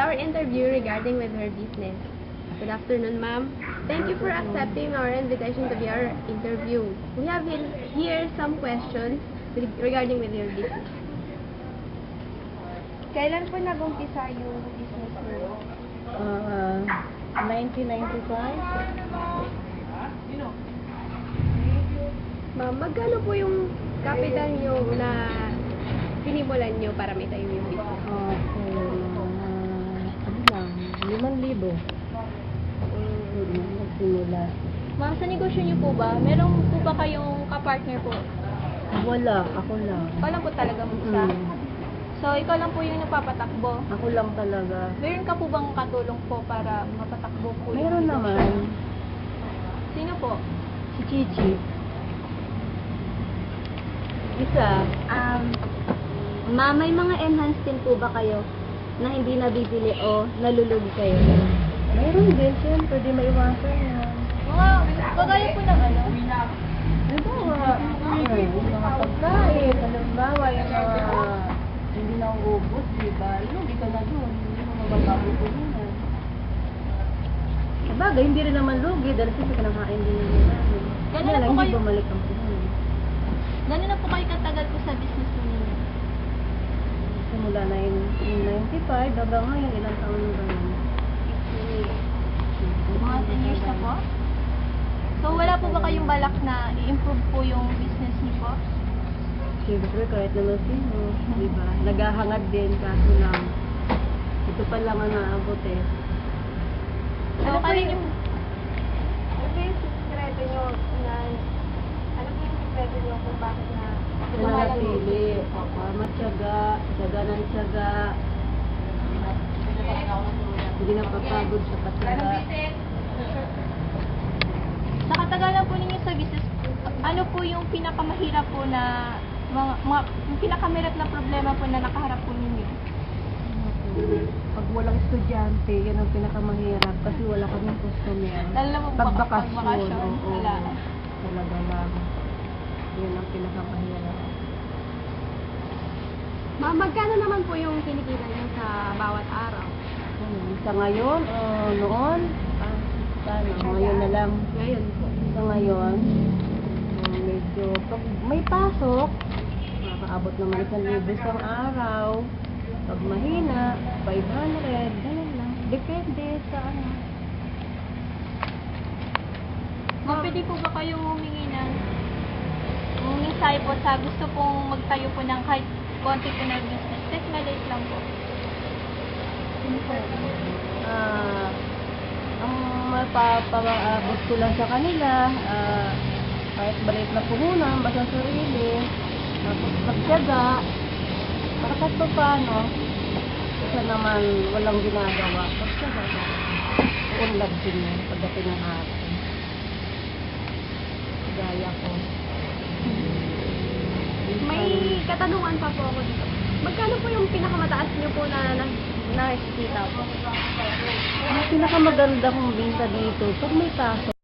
our interview regarding with her business. Good afternoon, ma'am. Thank you for accepting our invitation to be our interview. We have here some questions regarding with your business. Kailan po nag-umpisa yung business niyo? 1995. Ma'am, magkano po yung capital niyo na sinimulan niyo para may tayo yung business? Ano lang, 5,000. Nagsimula. Ma'am, sa negosyo niyo po ba, meron po ba kayong kapartner po? Wala, ako lang. Ikaw lang po talaga mag-isa? So, ikaw lang po yung napapatakbo. Ako lang talaga. Meron ka po bang katulong po para mapatakbo po yung Meron negosyo? naman. Sino po? Si Chichi. Isa. Ma'am, may mga enhanced din po ba kayo na hindi nabibili o nalulugi kayo? Meron din, siyempre, di maiwasan yan. Kagaya po ng ano? Ito mga pagkain, halimbawa yung mga hindi na ubos, di ba? Hindi ka na doon, hindi mo mabababukulinan. Sabagay, hindi rin naman lugi, dahil siyempre kinakain din naman namin. Gano'n Kaya na lang, po hindi kayo? bumalik ang puhunan. Gano'n na po kayo katagal po sa business po ninyo? Simula 1995, hanggang ngayon, ilang taon na ba yun? Mga 10 years na po? So, wala po ba kayong balak na i-improve po yung business niyo po? Siyempre, kahit naman sino, di ba? Naghahangad din, kaso lang, ito pa lang ang naabot eh. So, kaya niyo po, Ano po yung sikreto niyo na, ano po yung sikreto niyo kung bakit na Nanatili, matyaga, tiyaga ng tiyaga. Hindi napapagod sa patyaga. sa katagalan po ninyo sa business, ano po yung pinakamahirap po na, yung pinakamahirap na problema po na nakaharap po ninyo? Pag walang estudyante, yan ang pinakamahirap kasi wala kaming customer. Lalo na po Pag bakasyon, bakasyon, oo, wala. talaga lang. Yan ang pinakamahirap. Ma'am, magkano naman po yung kinikita niyo sa bawat araw? Sa ngayon, noon, paano? Ngayon na lang. Ngayon po. Sa ngayon, medyo, pag may pasok, makakaabot naman 1,000 isang araw. Pag mahina, 500, ganun lang. Depende sa ano. Ma'am, pwede po ba kayong humingi ng mensahe po sa gusto pong magtayo po ng kahit konti po na business? Kahit maliit lang po. Ang mapapaabot ko lang sa kanila, kahit maliit na puhunan, basta sarili, tapos magtiyaga, para kahit pa paano, isa naman walang ginagawa, magtiyaga ka. Unlad din yun, pagdating ng hapon. Gaya ko. May katanungan pa po ako dito. Magkano po yung pinakamataas niyo po na nakikita po? Ang pinakamaganda kong binta dito, pag may pasok,